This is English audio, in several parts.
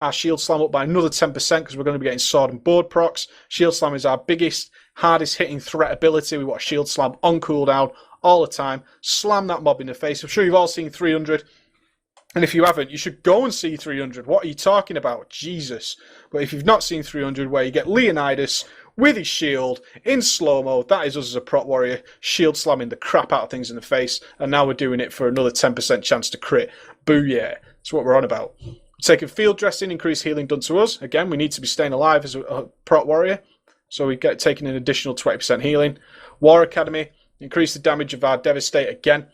our shield slam up by another 10% because we're going to be getting sword and board procs. Shield slam is our biggest, hardest hitting threat ability. We want shield slam on cooldown all the time. Slam that mob in the face. I'm sure you've all seen 300. And if you haven't, you should go and see 300. What are you talking about? Jesus. But if you've not seen 300, where you get Leonidas with his shield in slow-mo, that is us as a prot warrior, shield slamming the crap out of things in the face, and now we're doing it for another 10% chance to crit. Booyah. That's what we're on about. Taking field dressing, increased healing done to us. Again, we need to be staying alive as a prot warrior, so we get taking an additional 20% healing. War Academy, increase the damage of our devastate again.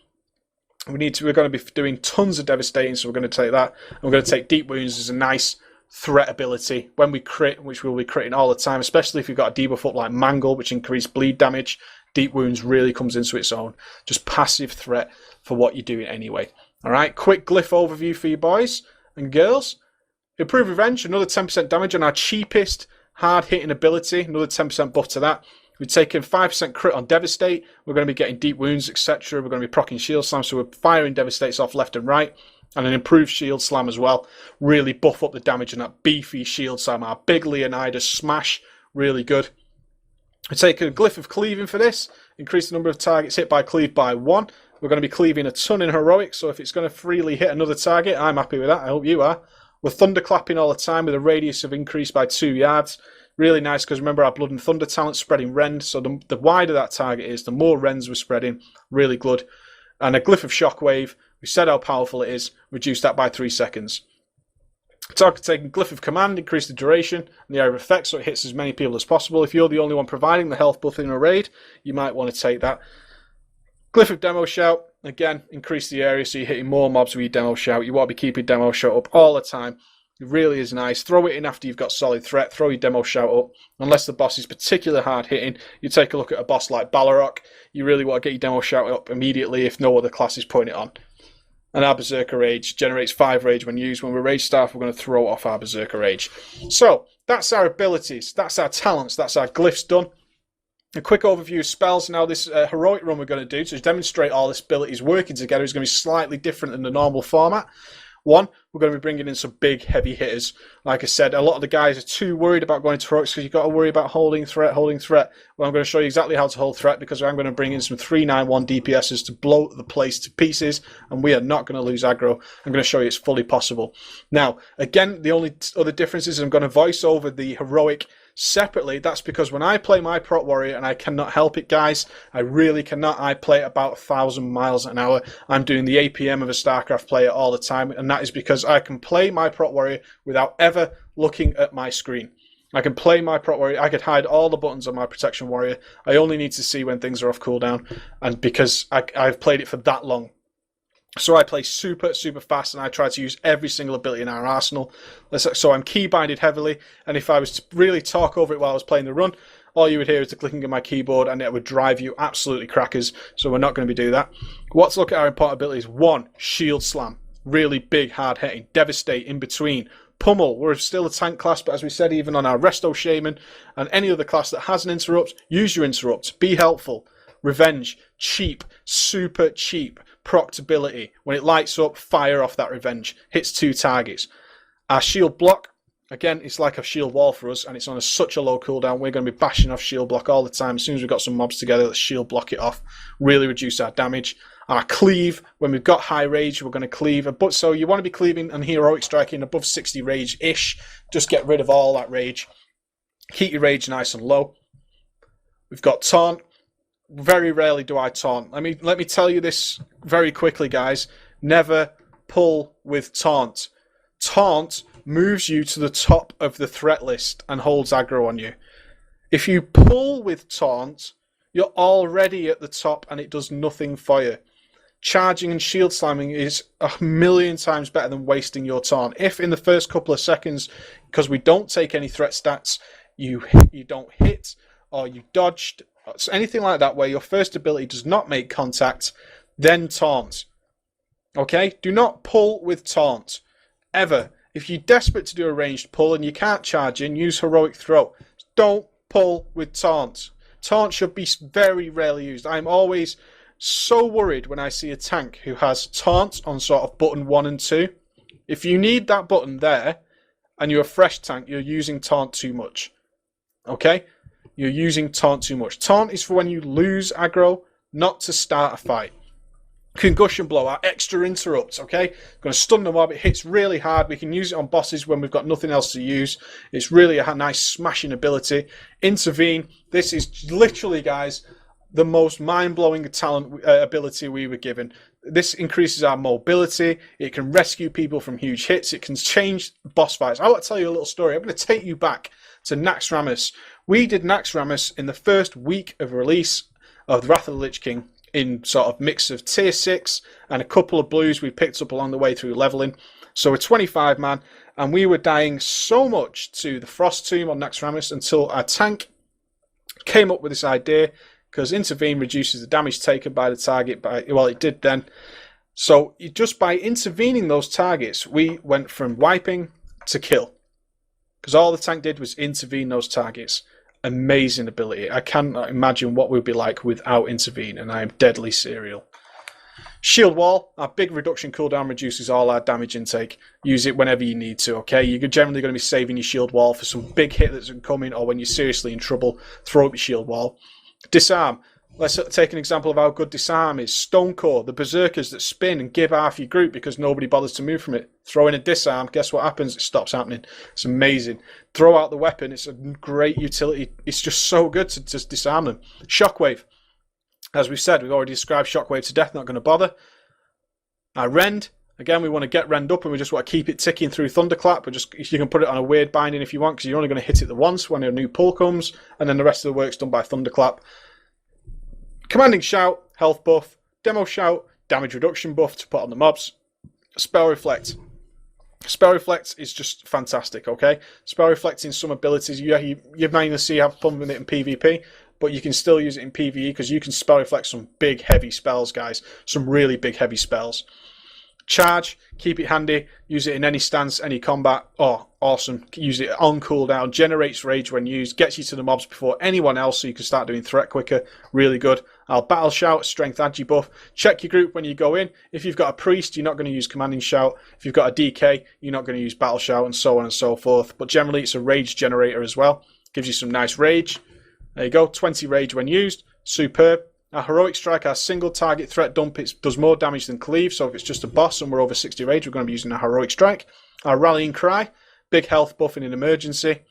We're going to be doing tons of devastating, so we're going to take that. And we're going to take deep wounds as a nice threat ability when we crit, which we'll be critting all the time, especially if you've got a debuff up like Mangle, which increase bleed damage. Deep wounds really comes into its own. Just passive threat for what you're doing anyway. All right, quick glyph overview for you boys and girls. Improve revenge, another 10% damage on our cheapest hard hitting ability, another 10% buff to that. We're taking 5% crit on Devastate. We're going to be getting deep wounds, etc. We're going to be proccing shield slam, so we're firing Devastates off left and right. And an improved shield slam as well. Really buff up the damage on that beefy shield slam. Our big Leonidas smash, really good. We take a Glyph of Cleaving for this. Increase the number of targets hit by cleave by 1. We're going to be cleaving a ton in heroic, so if it's going to freely hit another target, I'm happy with that. I hope you are. We're thunderclapping all the time with a radius of increase by 2 yards. Really nice, because remember our Blood and Thunder talent spreading rend, so the wider that target is, the more rends we're spreading. Really good. And a Glyph of Shockwave, we said how powerful it is, reduce that by 3 seconds. Target taking Glyph of Command, increase the duration and the area of effect so it hits as many people as possible. If you're the only one providing the health buff in a raid, you might want to take that. Glyph of Demo Shout, again, increase the area so you're hitting more mobs with your Demo Shout. You want to be keeping Demo Shout up all the time. It really is nice. Throw it in after you've got solid threat. Throw your Demo Shout up. Unless the boss is particularly hard hitting, you take a look at a boss like Balrog. You really want to get your Demo Shout up immediately if no other class is putting it on. And our Berserker Rage generates 5 rage when used. When we're Rage Staff, we're going to throw off our Berserker Rage. So, that's our abilities. That's our talents. That's our glyphs done. A quick overview of spells. Now, this heroic run we're going to do to demonstrate all this abilities working together is going to be slightly different than the normal format. One, we're going to be bringing in some big, heavy hitters. Like I said, a lot of the guys are too worried about going to heroics because you've got to worry about holding threat. Well, I'm going to show you exactly how to hold threat because I'm going to bring in some 391 DPSs to blow the place to pieces, and we are not going to lose aggro. I'm going to show you it's fully possible. Now, again, the only other difference is I'm going to voice over the heroic separately. That's because when I play my prot warrior, and I cannot help it, guys, I really cannot, I play at about 1,000 miles an hour. I'm doing the APM of a StarCraft player all the time, and that is because I can play my prot warrior without ever looking at my screen. I can play my prot warrior, I could hide all the buttons on my protection warrior. I only need to see when things are off cooldown, and because I've played it for that long. So I play super, super fast, and I try to use every single ability in our arsenal. So I'm keybinded heavily, and if I was to really talk over it while I was playing the run, all you would hear is the clicking of my keyboard, and it would drive you absolutely crackers. So we're not going to be doing that. Let's look at our important abilities. 1, Shield Slam. Really big, hard hitting. Devastate in between. Pummel. We're still a tank class, but as we said, even on our Resto Shaman and any other class that has an interrupt, use your interrupt. Be helpful. Revenge. Cheap. Super cheap. Proct ability. When it lights up, fire off that revenge. Hits 2 targets. Our shield block, again, it's like a shield wall for us, and it's on such a low cooldown. We're going to be bashing off shield block all the time. As soon as we've got some mobs together, let's shield block it off. Really reduce our damage. Our cleave, when we've got high rage, we're going to cleave. But so you want to be cleaving and heroic striking above 60 rage-ish. Just get rid of all that rage. Keep your rage nice and low. We've got taunt. Very rarely do I taunt. Let me tell you this very quickly, guys. Never pull with taunt. Taunt moves you to the top of the threat list and holds aggro on you. If you pull with taunt, you're already at the top and it does nothing for you. Charging and shield slamming is 1,000,000 times better than wasting your taunt. If in the first couple of seconds, because we don't take any threat stats, you don't hit or you dodged, so anything like that where your first ability does not make contact, then taunt. Okay? Do not pull with taunt. Ever. If you're desperate to do a ranged pull and you can't charge in, use heroic throw. Don't pull with taunt. Taunt should be very rarely used. I'm always so worried when I see a tank who has taunt on sort of button 1 and 2. If you need that button there, and you're a fresh tank, you're using taunt too much. Okay? You're using taunt too much. Taunt is for when you lose aggro, not to start a fight. Concussion blow, our extra interrupt, okay? Going to stun the mob. It hits really hard. We can use it on bosses when we've got nothing else to use. It's really a nice smashing ability. Intervene. This is literally, guys, the most mind-blowing talent ability we were given. This increases our mobility. It can rescue people from huge hits. It can change boss fights. I want to tell you a little story. I'm going to take you back to Naxxramas. We did Naxxramas in the first week of release of the Wrath of the Lich King, in sort of mix of tier 6 and a couple of blues we picked up along the way through leveling. So we're 25 man, and we were dying so much to the Frost Tomb on Naxxramas until our tank came up with this idea, because Intervene reduces the damage taken by the target well, it did then. So just by intervening those targets, we went from wiping to kill, because all the tank did was intervene those targets. Amazing ability. I cannot imagine what we'd be like without Intervene, and I am deadly serial. Shield Wall, our big reduction cooldown, reduces all our damage intake. Use it whenever you need to, okay? You're generally going to be saving your Shield Wall for some big hit that's coming, or when you're seriously in trouble, throw up your Shield Wall. Disarm. Let's take an example of how good Disarm is. Stonecore, the berserkers that spin and give half your group because nobody bothers to move from it. Throw in a Disarm, guess what happens? It stops happening. It's amazing. Throw out the weapon, it's a great utility. It's just so good to just disarm them. Shockwave. As we've said, we've already described Shockwave to death, not going to bother. Our Rend. Again, we want to get Rend up and we just want to keep it ticking through Thunderclap. You can put it on a weird binding if you want, because you're only going to hit it the once when a new pull comes, and then the rest of the work's done by Thunderclap. Commanding Shout, health buff. Demo Shout, damage reduction buff to put on the mobs. Spell Reflect. Spell Reflect is just fantastic, okay? Spell Reflecting some abilities, you might even see have fun with it in PvP, but you can still use it in PvE because you can Spell Reflect some big heavy spells, guys. Some really big heavy spells. Charge, keep it handy, use it in any stance, any combat. Oh, awesome. Use it on cooldown, generates rage when used, gets you to the mobs before anyone else so you can start doing threat quicker. Really good. Our Battle Shout, strength agi buff. Check your group when you go in. If you've got a priest, you're not going to use Commanding Shout. If you've got a DK, you're not going to use Battle Shout, and so on and so forth. But generally, it's a rage generator as well. Gives you some nice rage. There you go, 20 rage when used. Superb. Our Heroic Strike, our single target threat dump, it does more damage than Cleave, so if it's just a boss and we're over 60 rage, we're going to be using a Heroic Strike. Our Rallying Cry, big health buff in an emergency.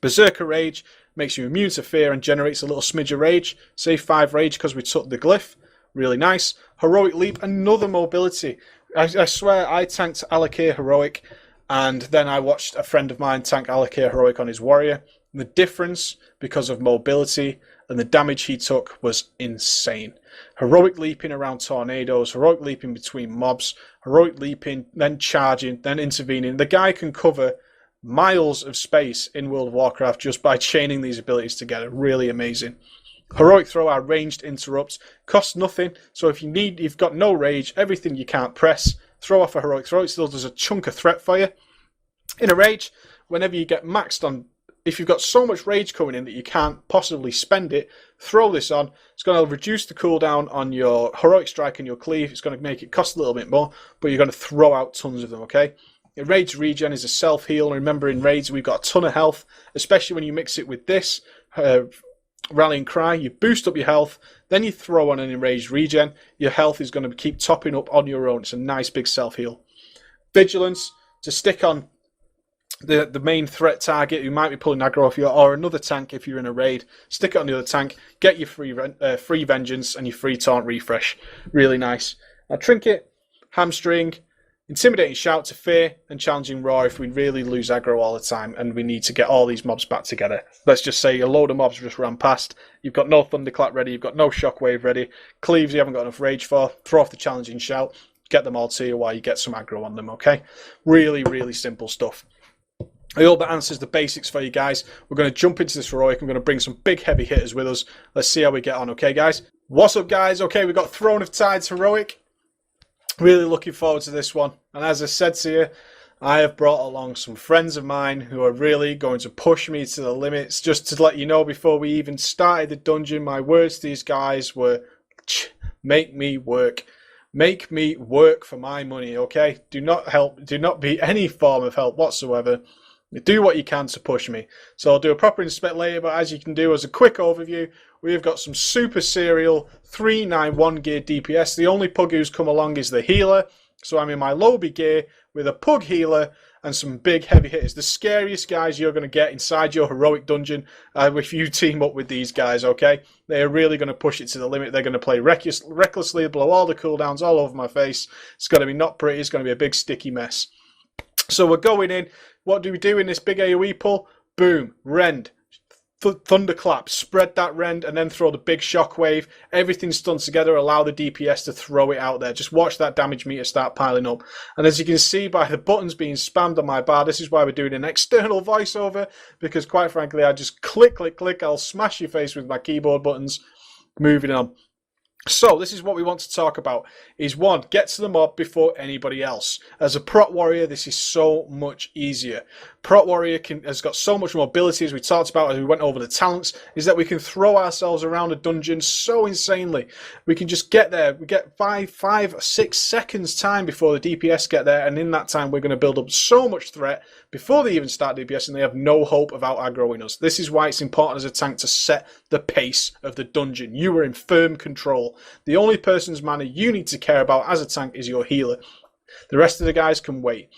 Berserker Rage, makes you immune to fear and generates a little smidge of rage. Save 5 rage because we took the glyph. Really nice. Heroic Leap, another mobility. I swear I tanked Alakir Heroic, and then I watched a friend of mine tank Alakir Heroic on his warrior. The difference, because of mobility and the damage he took, was insane. Heroic leaping around tornadoes, heroic leaping between mobs, heroic leaping, then charging, then intervening. The guy can cover miles of space in World of Warcraft just by chaining these abilities together. Really amazing. Heroic Throw, our ranged interrupts, costs nothing. So if you've got no rage, everything you can't press, throw off a Heroic Throw. It still does a chunk of threat for you. In a rage, whenever you get maxed on, if you've got so much rage coming in that you can't possibly spend it, throw this on. It's going to reduce the cooldown on your Heroic Strike and your Cleave. It's going to make it cost a little bit more, but you're going to throw out tons of them, okay? Rage Regen is a self-heal. Remember, in raids, we've got a ton of health, especially when you mix it with this Rallying Cry. You boost up your health, then you throw on an Enraged Regen. Your health is going to keep topping up on your own. It's a nice big self-heal. Vigilance, to stick on the main threat target who might be pulling aggro off you, or another tank if you're in a raid. Stick it on the other tank, get your free Vengeance and your free Taunt Refresh. Really nice. Now, Trinket, Hamstring, Intimidating Shout to fear, and Challenging Roar if we really lose aggro all the time and we need to get all these mobs back together. Let's just say a load of mobs just ran past, you've got no Thunderclap ready, you've got no Shockwave ready, Cleaves you haven't got enough rage for, throw off the Challenging Shout, get them all to you while you get some aggro on them, okay? Really, really simple stuff. I hope that answers the basics for you guys. We're going to jump into this heroic. I'm going to bring some big heavy hitters with us. Let's see how we get on, okay, guys? What's up, guys? Okay, we've got Throne of Tides heroic. Really looking forward to this one. And as I said to you, I have brought along some friends of mine who are really going to push me to the limits. Just to let you know, before we even started the dungeon, my words to these guys were, make me work. Make me work for my money, okay? Do not be any form of help whatsoever. Do what you can to push me. So I'll do a proper inspect later, but as you can do as a quick overview, we've got some super serial 391 gear DPS. The only pug who's come along is the healer. So I'm in my lowby gear with a pug healer and some big heavy hitters. The scariest guys you're going to get inside your heroic dungeon if you team up with these guys, okay? They are really going to push it to the limit. They're going to play recklessly, blow all the cooldowns all over my face. It's going to be not pretty. It's going to be a big sticky mess. So we're going in. What do we do in this big AoE pull? Boom, rend. Thunderclap, spread that rend and then throw the big shockwave. Everything's done together, allow the DPS to throw it out there. Just watch that damage meter start piling up. And as you can see by the buttons being spammed on my bar, this is why we're doing an external voiceover, because quite frankly, I just click, click, click. I'll smash your face with my keyboard buttons. Moving on. So this is what we want to talk about, is one, get to the mob before anybody else. As a prot warrior, this is so much easier. Prot warrior has got so much mobility, as we talked about as we went over the talents, is that we can throw ourselves around a dungeon so insanely. We can just get there. We get 5 or 6 seconds time before the DPS get there, and in that time we're going to build up so much threat before they even start DPS, and they have no hope of out-aggroing us. This is why it's important as a tank to set the pace of the dungeon. You are in firm control. The only person's mana you need to care about as a tank is your healer. The rest of the guys can wait.